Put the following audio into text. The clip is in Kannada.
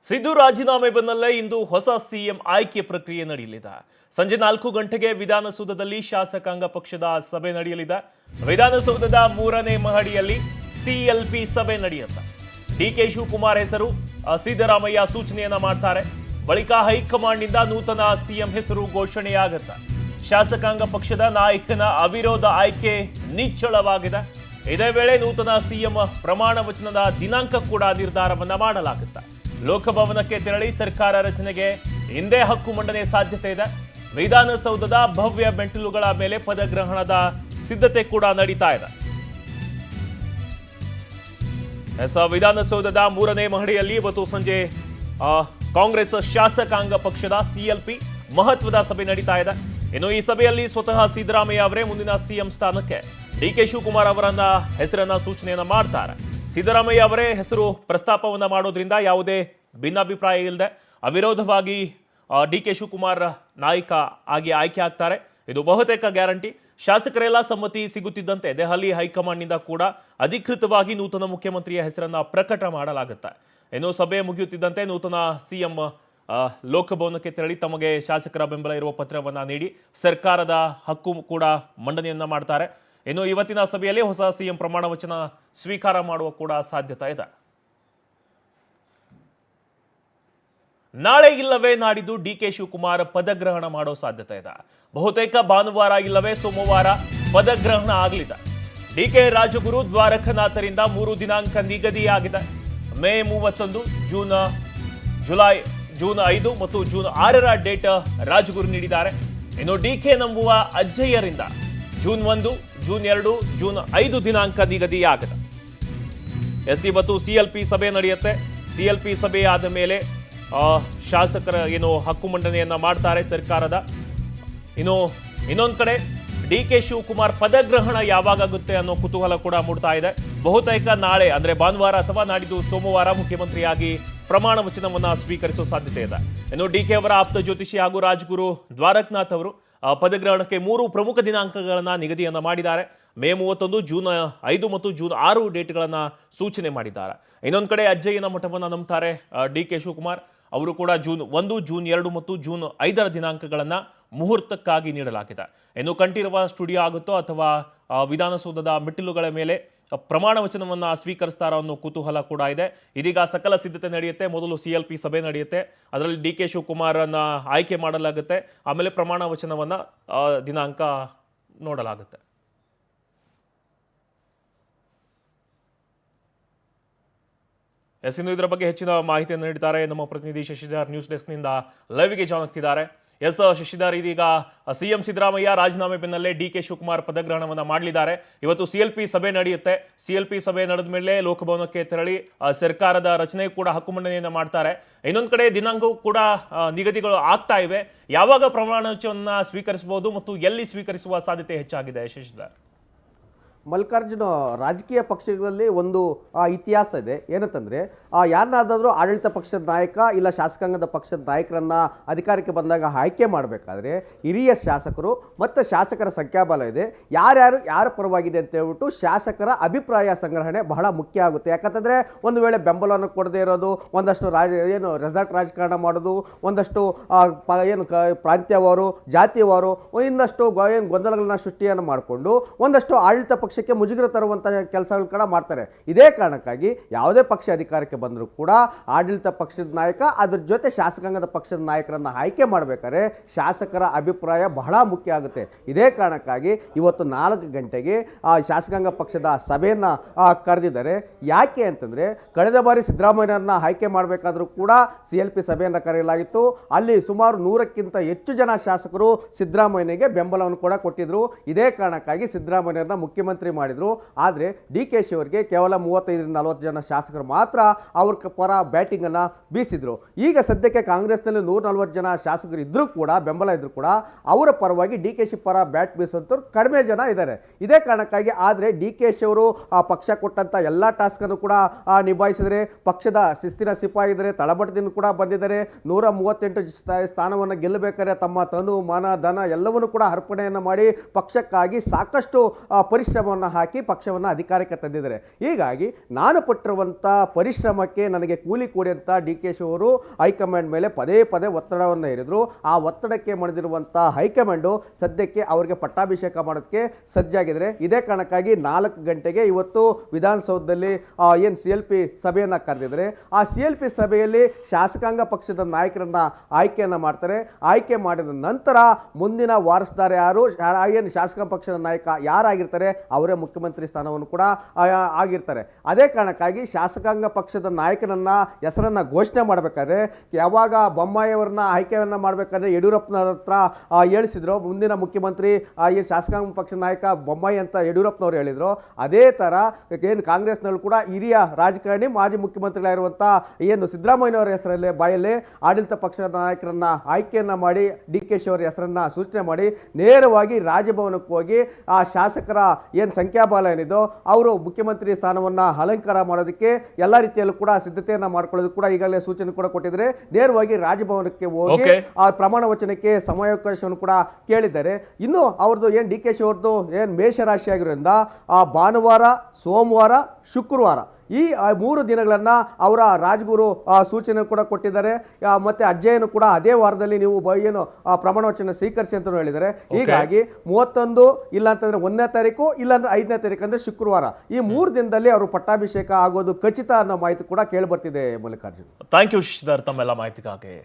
ಸಿದ್ದು ರಾಜೀನಾಮೆ ಬೆನ್ನಲ್ಲೇ ಇಂದು ಹೊಸ ಸಿಎಂ ಆಯ್ಕೆ ಪ್ರಕ್ರಿಯೆ ನಡೆಯಲಿದೆ. ಸಂಜೆ 4 ಗಂಟೆಗೆ ವಿಧಾನಸೌಧದಲ್ಲಿ ಶಾಸಕಾಂಗ ಪಕ್ಷದ ಸಭೆ ನಡೆಯಲಿದೆ. ವಿಧಾನಸೌಧದ 3ನೇ ಮಹಡಿಯಲ್ಲಿ ಸಿಎಲ್ಪಿ ಸಭೆ ನಡೆಯುತ್ತೆ. ಡಿಕೆ ಶಿವಕುಮಾರ್ ಹೆಸರು ಸಿದ್ದರಾಮಯ್ಯ ಸೂಚನೆಯನ್ನ ಮಾಡ್ತಾರೆ. ಬಳಿಕ ಹೈಕಮಾಂಡ್ನಿಂದ ನೂತನ ಸಿಎಂ ಹೆಸರು ಘೋಷಣೆಯಾಗುತ್ತೆ. ಶಾಸಕಾಂಗ ಪಕ್ಷದ ನಾಯಕನ ಅವಿರೋಧ ಆಯ್ಕೆ ನಿಚ್ಚಳವಾಗಿದೆ. ಇದೇ ವೇಳೆ ನೂತನ ಸಿಎಂ ಪ್ರಮಾಣ ವಚನದ ದಿನಾಂಕ ಕೂಡ ನಿರ್ಧಾರವನ್ನ ಮಾಡಲಾಗುತ್ತೆ. ಲೋಕಭವನಕ್ಕೆ ತೆರಳಿ ಸರ್ಕಾರ ರಚನೆಗೆ ಇಂದೇ ಹಕ್ಕು ಮಂಡನೆ ಸಾಧ್ಯತೆ ಇದೆ. ವಿಧಾನಸೌಧದ ಭವ್ಯ ಮೆಟ್ಟಿಲುಗಳ ಮೇಲೆ ಪದಗ್ರಹಣದ ಸಿದ್ಧತೆ ಕೂಡ ನಡೀತಾ ಇದೆ. ವಿಧಾನಸೌಧದ 3ನೇ ಮಹಡಿಯಲ್ಲಿ ಇವತ್ತು ಸಂಜೆ ಕಾಂಗ್ರೆಸ್ ಶಾಸಕಾಂಗ ಪಕ್ಷದ ಸಿಎಲ್ಪಿ ಮಹತ್ವದ ಸಭೆ ನಡೀತಾ ಇದೆ. ಇನ್ನು ಈ ಸಭೆಯಲ್ಲಿ ಸ್ವತಃ ಸಿದ್ದರಾಮಯ್ಯ ಅವರೇ ಮುಂದಿನ ಸಿಎಂ ಸ್ಥಾನಕ್ಕೆ ಡಿಕೆ ಶಿವಕುಮಾರ್ ಅವರನ್ನ ಹೆಸರನ್ನ ಸೂಚನೆಯನ್ನ ಮಾಡ್ತಾರೆ. ಸಿದ್ದರಾಮಯ್ಯ ಅವರೇ ಹೆಸರು ಪ್ರಸ್ತಾಪವನ್ನ ಮಾಡೋದ್ರಿಂದ ಯಾವುದೇ ಭಿನ್ನಾಭಿಪ್ರಾಯ ಇಲ್ಲದೆ ಅವಿರೋಧವಾಗಿ ಡಿಕೆ ಶಿವಕುಮಾರ್ ನಾಯಕ ಆಗಿ ಆಯ್ಕೆ ಆಗ್ತಾರೆ. ಇದು ಬಹುತೇಕ ಗ್ಯಾರಂಟಿ. ಶಾಸಕರೆಲ್ಲ ಸಮ್ಮತಿ ಸಿಗುತ್ತಿದ್ದಂತೆ ದೆಹಲಿ ಹೈಕಮಾಂಡ್ನಿಂದ ಕೂಡ ಅಧಿಕೃತವಾಗಿ ನೂತನ ಮುಖ್ಯಮಂತ್ರಿಯ ಹೆಸರನ್ನ ಪ್ರಕಟ ಮಾಡಲಾಗುತ್ತೆ. ಇನ್ನು ಸಭೆ ಮುಗಿಯುತ್ತಿದ್ದಂತೆ ನೂತನ ಸಿಎಂ ಲೋಕಭವನಕ್ಕೆ ತೆರಳಿ ತಮಗೆ ಶಾಸಕರ ಬೆಂಬಲ ಇರುವ ಪತ್ರವನ್ನ ನೀಡಿ ಸರ್ಕಾರದ ಹಕ್ಕು ಕೂಡ ಮಂಡನೆಯನ್ನ ಮಾಡ್ತಾರೆ. ಇನ್ನು ಇವತ್ತಿನ ಸಭೆಯಲ್ಲಿ ಹೊಸ ಸಿಎಂ ಪ್ರಮಾಣ ವಚನ ಸ್ವೀಕಾರ ಮಾಡುವ ಕೂಡ ಸಾಧ್ಯತೆ ಇದೆ. ನಾಳೆ ಇಲ್ಲವೇ ನಾಡಿದ್ದು ಡಿಕೆ ಶಿವಕುಮಾರ್ ಪದಗ್ರಹಣ ಮಾಡೋ ಸಾಧ್ಯತೆ ಇದೆ. ಬಹುತೇಕ ಭಾನುವಾರ ಇಲ್ಲವೇ ಸೋಮವಾರ ಪದಗ್ರಹಣ ಆಗಲಿದೆ. ಡಿಕೆ ರಾಜಗುರು ದ್ವಾರಕನಾಥರಿಂದ 3 ದಿನಾಂಕ ನಿಗದಿಯಾಗಿದೆ. ಮೇ 31, ಜೂನ್ 5 ಮತ್ತು ಜೂನ್ 6ರ ಡೇಟ್ ರಾಜಗುರು ನೀಡಿದ್ದಾರೆ. ಇನ್ನು ಡಿಕೆ ನಂಬುವ ಅಜ್ಜಯ್ಯರಿಂದ ಜೂನ್ 1, ಜೂನ್ 2, ಜೂನ್ 5 ದಿನಾಂಕ ನಿಗದಿಯಾಗಿದೆ. ಇವತ್ತು ಸಿಎಲ್ಪಿ ಸಭೆ ನಡೆಯುತ್ತೆ. ಸಿಎಲ್ಪಿ ಸಭೆ ಆದ ಮೇಲೆ ಶಾಸಕರ ಹಕ್ಕು ಮಂಡನೆಯನ್ನ ಮಾಡ್ತಾರೆ ಸರ್ಕಾರದ. ಇನ್ನೊಂದು ಕಡೆ ಡಿಕೆ ಶಿವಕುಮಾರ್ ಪದಗ್ರಹಣ ಯಾವಾಗುತ್ತೆ ಅನ್ನೋ ಕುತೂಹಲ ಕೂಡ ಮೂಡ್ತಾ ಇದೆ. ಬಹುತೇಕ ನಾಳೆ ಅಂದ್ರೆ ಭಾನುವಾರ ಅಥವಾ ನಾಡಿದ್ದು ಸೋಮವಾರ ಮುಖ್ಯಮಂತ್ರಿಯಾಗಿ ಪ್ರಮಾಣ ವಚನವನ್ನ ಸ್ವೀಕರಿಸುವ ಸಾಧ್ಯತೆ ಇದೆ. ಇನ್ನು ಡಿಕೆ ಅವರ ಆಪ್ತ ಜ್ಯೋತಿಷಿ ಹಾಗೂ ರಾಜಗುರು ದ್ವಾರಕನಾಥ್ ಅವರು ಪದಗ್ರಹಣಕ್ಕೆ 3 ಪ್ರಮುಖ ದಿನಾಂಕಗಳನ್ನ ನಿಗದಿಯನ್ನ ಮಾಡಿದ್ದಾರೆ. ಮೇ 31, ಜೂನ್ 5 ಮತ್ತು ಜೂನ್ 6 ಡೇಟ್ಗಳನ್ನ ಸೂಚನೆ ಮಾಡಿದ್ದಾರೆ. ಇನ್ನೊಂದು ಕಡೆ ಅಜ್ಜಯ್ಯನ ಮಠವನ್ನು ನಂಬುತ್ತಾರೆ ಡಿಕೆ ಶಿವಕುಮಾರ್. ಅವರು ಕೂಡ ಜೂನ್ 1, ಜೂನ್ 2 ಮತ್ತು ಜೂನ್ 5ರ ದಿನಾಂಕಗಳನ್ನ ಮುಹೂರ್ತಕ್ಕಾಗಿ ನೀಡಲಾಗಿದೆ. ಇನ್ನು ಕಂಠೀರವ ಸ್ಟುಡಿಯೋ ಆಗುತ್ತೋ ಅಥವಾ ವಿಧಾನಸೌಧದ ಮೆಟ್ಟಿಲುಗಳ ಮೇಲೆ ಪ್ರಮಾಣ ವಚನವನ್ನ ಸ್ವೀಕರಿಸ್ತಾರೋ ಅನ್ನೋ ಕುತೂಹಲ ಕೂಡ ಇದೆ. ಇದೀಗ ಸಕಲ ಸಿದ್ಧತೆ ನಡೆಯುತ್ತೆ. ಮೊದಲು ಸಿಎಲ್ಪಿ ಸಭೆ ನಡೆಯುತ್ತೆ. ಅದರಲ್ಲಿ ಡಿಕೆ ಶಿವಕುಮಾರನ್ನ ಆಯ್ಕೆ ಮಾಡಲಾಗುತ್ತೆ. ಆಮೇಲೆ ಪ್ರಮಾಣ ವಚನವನ್ನ ದಿನಾಂಕ ನೋಡಲಾಗುತ್ತೆ. ಇನ್ನು ಇದರ ಬಗ್ಗೆ ಹೆಚ್ಚಿನ ಮಾಹಿತಿಯನ್ನು ನೀಡಿದ್ದಾರೆ ನಮ್ಮ ಪ್ರತಿನಿಧಿ ಶಶಿಧರ್. ನ್ಯೂಸ್ ಡೆಸ್ಕ್ನಿಂದ ಲೈವ್ಗೆ ಜಾಯ್ನ್ ಆಗ್ತಿದ್ದಾರೆ. ಶಶಿಧರ್, ಇದೀಗ ಸಿಎಂ ಸಿದ್ದರಾಮಯ್ಯ ರಾಜೀನಾಮೆ ಬೆನ್ನಲ್ಲೇ ಡಿಕೆ ಶಿವಕುಮಾರ್ ಪದಗ್ರಹಣವನ್ನ ಮಾಡಲಿದ್ದಾರೆ. ಇವತ್ತು ಸಿಎಲ್ಪಿ ಸಭೆ ನಡೆಯುತ್ತೆ. ಸಿಎಲ್ಪಿ ಸಭೆ ನಡೆದ ಮೇಲೆ ಲೋಕಭವನಕ್ಕೆ ತೆರಳಿ ಸರ್ಕಾರದ ರಚನೆ ಕೂಡ ಹಕ್ಕು ಮಂಡನೆಯನ್ನ ಮಾಡ್ತಾರೆ. ಇನ್ನೊಂದು ಕಡೆ ದಿನಾಂಕವೂ ಕೂಡ ನಿಗದಿಗಳು ಆಗ್ತಾ ಇವೆ. ಯಾವಾಗ ಪ್ರಮಾಣ ವಚನವನ್ನ ಸ್ವೀಕರಿಸಬಹುದು ಮತ್ತು ಎಲ್ಲಿ ಸ್ವೀಕರಿಸುವ ಸಾಧ್ಯತೆ ಹೆಚ್ಚಾಗಿದೆ ಶಶಿಧರ್? ಮಲ್ಲಿಕಾರ್ಜುನ, ರಾಜಕೀಯ ಪಕ್ಷಗಳಲ್ಲಿ ಒಂದು ಇತಿಹಾಸ ಇದೆ. ಏನಂತಂದರೆ ಯಾರನ್ನಾದರೂ ಆಡಳಿತ ಪಕ್ಷದ ನಾಯಕ ಇಲ್ಲ ಶಾಸಕಾಂಗದ ಪಕ್ಷದ ನಾಯಕರನ್ನು ಅಧಿಕಾರಕ್ಕೆ ಬಂದಾಗ ಆಯ್ಕೆ ಮಾಡಬೇಕಾದ್ರೆ ಹಿರಿಯ ಶಾಸಕರು ಮತ್ತು ಶಾಸಕರ ಸಂಖ್ಯಾಬಲ ಇದೆ. ಯಾರ ಪರವಾಗಿದೆ ಅಂತ ಹೇಳ್ಬಿಟ್ಟು ಶಾಸಕರ ಅಭಿಪ್ರಾಯ ಸಂಗ್ರಹಣೆ ಬಹಳ ಮುಖ್ಯ ಆಗುತ್ತೆ. ಯಾಕಂತಂದರೆ ಒಂದು ವೇಳೆ ಬೆಂಬಲವನ್ನು ಕೊಡದೇ ಇರೋದು, ಒಂದಷ್ಟು ರೆಸಾರ್ಟ್ ರಾಜಕಾರಣ ಮಾಡೋದು, ಒಂದಷ್ಟು ಪ್ರಾಂತ್ಯವಾರು ಜಾತಿಯವಾರು ಇನ್ನಷ್ಟು ಗೊಂದಲಗಳನ್ನ ಸೃಷ್ಟಿಯನ್ನು ಮಾಡಿಕೊಂಡು ಒಂದಷ್ಟು ಆಡಳಿತ ಪಕ್ಷಕ್ಕೆ ಮುಜುಗರ ತರುವಂತಹ ಕೆಲಸಗಳು ಕೂಡ ಮಾಡ್ತಾರೆ. ಇದೇ ಕಾರಣಕ್ಕಾಗಿ ಯಾವುದೇ ಪಕ್ಷ ಅಧಿಕಾರಕ್ಕೆ ಬಂದರೂ ಕೂಡ ಆಡಳಿತ ಪಕ್ಷದ ನಾಯಕ ಅದ್ರ ಜೊತೆ ಶಾಸಕಾಂಗದ ಪಕ್ಷದ ನಾಯಕರನ್ನು ಆಯ್ಕೆ ಮಾಡಬೇಕಾದ್ರೆ ಶಾಸಕರ ಅಭಿಪ್ರಾಯ ಬಹಳ ಮುಖ್ಯ ಆಗುತ್ತೆ. ಇದೇ ಕಾರಣಕ್ಕಾಗಿ ಇವತ್ತು 4 ಗಂಟೆಗೆ ಶಾಸಕಾಂಗ ಪಕ್ಷದ ಸಭೆಯನ್ನು ಕರೆದಿದ್ದಾರೆ. ಯಾಕೆ ಅಂತಂದರೆ ಕಳೆದ ಬಾರಿ ಸಿದ್ದರಾಮಯ್ಯರನ್ನ ಆಯ್ಕೆ ಮಾಡಬೇಕಾದ್ರೂ ಕೂಡ ಸಿಎಲ್ಪಿ ಸಭೆಯನ್ನು ಕರೆಯಲಾಗಿತ್ತು. ಅಲ್ಲಿ ಸುಮಾರು 100ಕ್ಕಿಂತ ಹೆಚ್ಚು ಜನ ಶಾಸಕರು ಸಿದ್ದರಾಮಯ್ಯನಿಗೆ ಬೆಂಬಲವನ್ನು ಕೂಡ ಕೊಟ್ಟಿದ್ರು. ಇದೇ ಕಾರಣಕ್ಕಾಗಿ ಸಿದ್ದರಾಮಯ್ಯರನ್ನ ಮುಖ್ಯಮಂತ್ರಿ ಮಾಡಿದ್ರು. ಆದರೆ ಡಿಕೆ ಶಿ ಅವರಿಗೆ ಕೇವಲ 35ರಿಂದ 40 ಜನ ಶಾಸಕರು ಮಾತ್ರ ಅವ್ರ ಪರ ಬ್ಯಾಟಿಂಗ್ ಅನ್ನ ಬೀಸಿದ್ರು. ಈಗ ಸದ್ಯಕ್ಕೆ ಕಾಂಗ್ರೆಸ್ನಲ್ಲಿ 140 ಜನ ಶಾಸಕರು ಇದ್ರೂ ಕೂಡ, ಬೆಂಬಲ ಇದ್ರೂ ಕೂಡ ಅವರ ಪರವಾಗಿ ಡಿಕೆ ಶಿ ಪರ ಬ್ಯಾಟ್ ಬೀಸುವಂತವ್ರು ಕಡಿಮೆ ಜನ ಇದ್ದಾರೆ. ಇದೇ ಕಾರಣಕ್ಕಾಗಿ ಆದರೆ ಡಿಕೆ ಶಿ ಅವರು ಪಕ್ಷ ಕೊಟ್ಟಂತ ಎಲ್ಲಾ ಟಾಸ್ಕ್ ಅನ್ನು ಕೂಡ ನಿಭಾಯಿಸಿದರೆ, ಪಕ್ಷದ ಶಿಸ್ತಿನ ಸಿಪಾಯಿ ಇದ್ದಾರೆ, ತಳಮಟ್ಟದಿಂದ ಕೂಡ ಬಂದಿದ್ದಾರೆ. 138 ಸ್ಥಾನವನ್ನು ಗೆಲ್ಲಬೇಕಾದ್ರೆ ತಮ್ಮ ತನು ಮಾನ ಧನ ಎಲ್ಲವನ್ನೂ ಕೂಡ ಅರ್ಪಣೆಯನ್ನು ಮಾಡಿ ಪಕ್ಷಕ್ಕಾಗಿ ಸಾಕಷ್ಟು ಪರಿಶ್ರಮ ಶ್ರಮವನ್ನು ಹಾಕಿ ಪಕ್ಷವನ್ನು ಅಧಿಕಾರಕ್ಕೆ ತಂದಿದ್ದಾರೆ. ಹೀಗಾಗಿ ನಾನು ಪಟ್ಟಿರುವಂಥ ಪರಿಶ್ರಮಕ್ಕೆ ನನಗೆ ಕೂಲಿ ಕೊಡಿ ಅಂತ ಡಿ ಕೆ ಶಿ ಅವರು ಹೈಕಮಾಂಡ್ ಮೇಲೆ ಪದೇ ಪದೇ ಒತ್ತಡವನ್ನು ಹೇರಿದ್ರು. ಆ ಒತ್ತಡಕ್ಕೆ ಮಣಿದಿರುವಂಥ ಹೈಕಮಾಂಡು ಸದ್ಯಕ್ಕೆ ಅವರಿಗೆ ಪಟ್ಟಾಭಿಷೇಕ ಮಾಡೋದಕ್ಕೆ ಸಜ್ಜಾಗಿದ್ದಾರೆ. ಇದೇ ಕಾರಣಕ್ಕಾಗಿ 4 ಗಂಟೆಗೆ ಇವತ್ತು ವಿಧಾನಸೌಧದಲ್ಲಿ ಏನು CLP ಸಭೆಯನ್ನು ಕರೆದಿದ್ದಾರೆ. ಆ CLP ಸಭೆಯಲ್ಲಿ ಶಾಸಕಾಂಗ ಪಕ್ಷದ ನಾಯಕರನ್ನ ಆಯ್ಕೆಯನ್ನು ಮಾಡ್ತಾರೆ. ಆಯ್ಕೆ ಮಾಡಿದ ನಂತರ ಮುಂದಿನ ವಾರಸುದಾರ ಯಾರು, ಏನು ಶಾಸಕಾಂಗ ಪಕ್ಷದ ನಾಯಕ ಯಾರಾಗಿರ್ತಾರೆ ಅವರೇ ಮುಖ್ಯಮಂತ್ರಿ ಸ್ಥಾನವನ್ನು ಕೂಡ ಆಗಿರ್ತಾರೆ. ಅದೇ ಕಾರಣಕ್ಕಾಗಿ ಶಾಸಕಾಂಗ ಪಕ್ಷದ ನಾಯಕನನ್ನ ಹೆಸರನ್ನ ಘೋಷಣೆ ಮಾಡಬೇಕಾದ್ರೆ ಯಾವಾಗ ಬೊಮ್ಮಾಯಿಯವರನ್ನ ಆಯ್ಕೆಯನ್ನ ಮಾಡಬೇಕಾದ್ರೆ ಯಡಿಯೂರಪ್ಪನವ್ರ ಹತ್ರ ಹೇಳಿಸಿದ್ರು ಮುಂದಿನ ಮುಖ್ಯಮಂತ್ರಿ ಈ ಶಾಸಕಾಂಗ ಪಕ್ಷದ ನಾಯಕ ಬೊಮ್ಮಾಯಿ ಅಂತ ಯಡಿಯೂರಪ್ಪನವರು ಹೇಳಿದ್ರು. ಅದೇ ತರ ಏನು ಕಾಂಗ್ರೆಸ್ನಲ್ಲೂ ಕೂಡ ಹಿರಿಯ ರಾಜಕಾರಣಿ ಮಾಜಿ ಮುಖ್ಯಮಂತ್ರಿಗಳಾಗಿರುವಂಥ ಏನು ಸಿದ್ದರಾಮಯ್ಯನವರ ಹೆಸರಲ್ಲಿ ಬಾಯಲ್ಲಿ ಆಡಳಿತ ಪಕ್ಷದ ನಾಯಕರನ್ನ ಆಯ್ಕೆಯನ್ನ ಮಾಡಿ ಡಿ ಕೆ ಶಿ ಅವರ ಹೆಸರನ್ನ ಸೂಚನೆ ಮಾಡಿ ನೇರವಾಗಿ ರಾಜಭವನಕ್ಕೆ ಹೋಗಿ ಆ ಶಾಸಕರ ಏನು ಸಂಖ್ಯಾಬಲ ಏನಿದೋ ಅವರು ಮುಖ್ಯಮಂತ್ರಿ ಸ್ಥಾನವನ್ನ ಅಲಂಕಾರ ಮಾಡೋದಕ್ಕೆ ಎಲ್ಲ ರೀತಿಯಲ್ಲೂ ಕೂಡ ಸಿದ್ಧತೆಯನ್ನ ಮಾಡ್ಕೊಳ್ಳೋದಕ್ಕೆ ಕೂಡ ಈಗಲೇ ಸೂಚನೆ ಕೂಡ ಕೊಟ್ಟಿದ್ದಾರೆ. ನೇರವಾಗಿ ರಾಜಭವನಕ್ಕೆ ಹೋಗಿ ಆ ಪ್ರಮಾಣ ವಚನಕ್ಕೆ ಸಮಯಾವಕಾಶವನ್ನು ಕೂಡ ಕೇಳಿದ್ದಾರೆ. ಇನ್ನು ಅವ್ರದ್ದು ಏನು ಡಿ ಕೆ ಶಿ ಅವ್ರದ್ದು ಏನು ಮೇಷರಾಶಿ ಆಗಿರೋದ್ರಿಂದ ಆ ಭಾನುವಾರ, ಸೋಮವಾರ, ಶುಕ್ರವಾರ ಈ 3 ದಿನಗಳನ್ನ ಅವರ ರಾಜಗುರು ಸೂಚನೆ ಕೂಡ ಕೊಟ್ಟಿದ್ದಾರೆ. ಮತ್ತೆ ಅಜ್ಜಯ್ಯನು ಕೂಡ ಅದೇ ವಾರದಲ್ಲಿ ನೀವು ಏನು ಪ್ರಮಾಣ ವಚನ ಸ್ವೀಕರಿಸಿ ಅಂತ ಹೇಳಿದ್ದಾರೆ. ಹೀಗಾಗಿ 31 ಇಲ್ಲ ಅಂತಂದ್ರೆ 1ನೇ ತಾರೀಕು ಇಲ್ಲಾಂದ್ರೆ 5ನೇ ತಾರೀಕು ಅಂದ್ರೆ ಶುಕ್ರವಾರ ಈ 3 ದಿನದಲ್ಲಿ ಅವರು ಪಟ್ಟಾಭಿಷೇಕ ಆಗೋದು ಖಚಿತ ಅನ್ನೋ ಮಾಹಿತಿ ಕೂಡ ಕೇಳಿ ಬರ್ತಿದೆ. ಮಲ್ಲಿಕಾರ್ಜುನ್, ಥ್ಯಾಂಕ್ ಯು ಶಶಿಧರ್ ತಮ್ಮೆಲ್ಲ ಮಾಹಿತಿಗಾಗಿ.